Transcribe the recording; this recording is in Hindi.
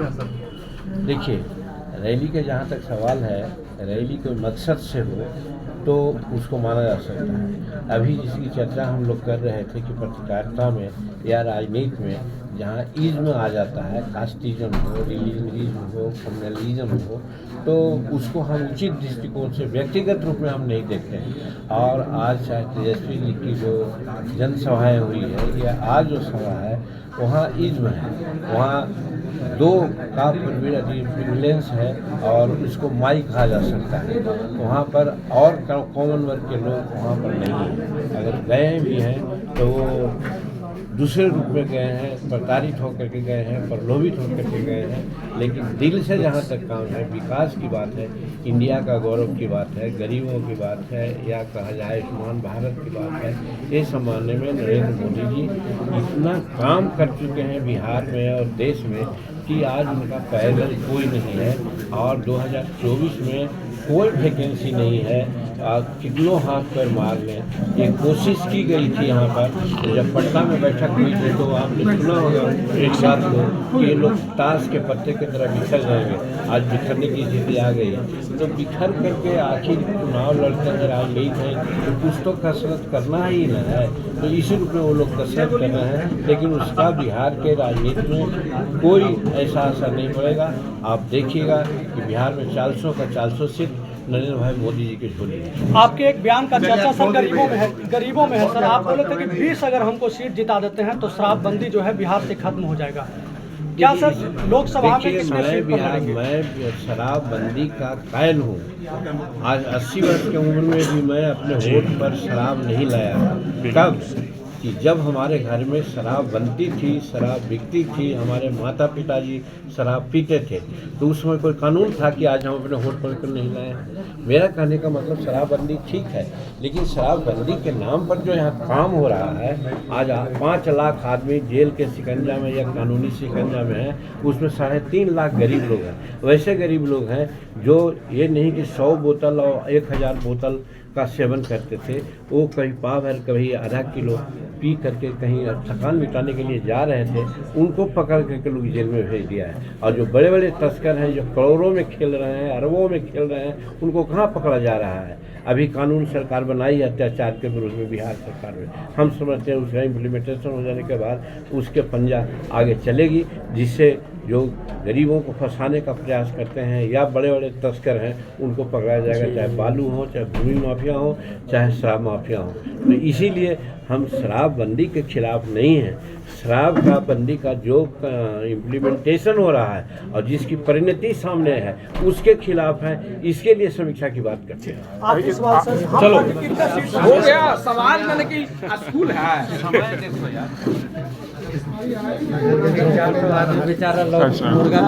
देखिए, रैली के जहाँ तक सवाल है, रैली कोई मकसद से हो तो उसको माना जा सकता है। अभी जिसकी चर्चा हम लोग कर रहे थे कि पत्रकारिता में या राजनीति में जहाँ इज़्म आ जाता है, कास्टिज्म हो, रिलीजनिज्म हो, कम्युनलिज्म हो, तो उसको हम उचित दृष्टिकोण से व्यक्तिगत रूप में हम नहीं देखते हैं। और आज चाहे तेजस्वी जी की जो जनसभाएँ हुई है या आज जो सभा है, वहाँ इज़्म है, वहाँ दो का प्रिविलेंस है और उसको माई कहा जा सकता है। वहाँ पर और कॉमन वर्ग के लोग वहाँ पर नहीं हैं। अगर गए भी हैं तो वो दूसरे रूप में गए हैं, प्रताड़ित होकर के गए हैं, प्रलोभित होकर के गए हैं, लेकिन दिल से जहाँ तक काम है, विकास की बात है, इंडिया का गौरव की बात है, गरीबों की बात है, या कहा जाए आयुष्मान भारत की बात है, ये सम्मानने में नरेंद्र मोदी जी इतना काम कर चुके हैं बिहार में और देश में कि आज उनका पैदल कोई नहीं है। और 2024 में कोई वैकेंसी नहीं है। कितनों हाथ पैर मार लें, ये कोशिश की गई थी यहाँ पर। जब पटना में बैठक हुई थी तो आपने सुना होगा एक बात को कि ये लोग ताश के पत्ते की तरह बिखर जाएंगे। आज बिखरने की स्थिति आ गई है, तो बिखर करके आखिर चुनाव लड़ते हैं, राजनीति है, तो कुछ तो कसरत करना ही ना है। तो इसी रूप में वो लोग कसरत कर रहे हैं, लेकिन उसका बिहार के राजनीति में कोई ऐसा असर नहीं पड़ेगा। आप देखिएगा कि बिहार में 400 का 400 सीट नरेंद्र भाई मोदी जी के झोली है। आपके एक बयान का चर्चा सर गरीबों में है सर। आप बोले थे कि 20 अगर हमको सीट जिता देते हैं तो शराबबंदी जो है बिहार से खत्म हो जाएगा। क्या सर लोकसभा में कितने सीट पर लड़ेंगे? मैं शराबबंदी का कायल हूँ। आज 80 वर्ष की उम्र में भी मैं अपने वोट पर शराब नहीं लाया। कब कि जब हमारे घर में शराब बनती थी, शराब बिकती थी, हमारे माता पिताजी शराब पीते थे, तो उस समय कोई कानून था कि आज हम अपने वोट पर नहीं लाए। मेरा कहने का मतलब शराबबंदी ठीक है, लेकिन शराबबंदी के नाम पर जो यहाँ काम हो रहा है, आज 5 लाख आदमी जेल के शिकंजा में या कानूनी शिकंजा में है, उसमें 3.5 लाख गरीब लोग हैं। वैसे गरीब लोग हैं जो ये नहीं कि 100 बोतल और 1000 बोतल का सेवन करते थे, वो कभी पाव भर कभी आधा किलो पी करके कहीं थकान मिटाने के लिए जा रहे थे, उनको पकड़ करके लोग जेल में भेज दिया है। और जो बड़े बड़े तस्कर हैं जो करोड़ों में खेल रहे हैं, अरबों में खेल रहे हैं, उनको कहाँ पकड़ा जा रहा है। अभी कानून सरकार बनाई है अत्याचार के विरोध में बिहार सरकार में। हम समझते हैं उसका इम्प्लीमेंटेशन हो जाने के बाद उसके पंजा आगे चलेगी, जिससे जो गरीबों को फंसाने का प्रयास करते हैं या बड़े बड़े तस्कर हैं उनको पकड़ा जाएगा, चाहे बालू हो, चाहे भूमि माफिया हो, चाहे शराब माफिया हो। तो इसीलिए हम शराबबंदी के खिलाफ नहीं हैं। शराब का बंदी का जो इम्प्लीमेंटेशन हो रहा है और जिसकी परिणति सामने है उसके खिलाफ है। इसके लिए समीक्षा की बात करते हैं। आप इस बात से चलो हो गया सवाल मैंने कि स्कूल है बेचारा लोग मुर्गा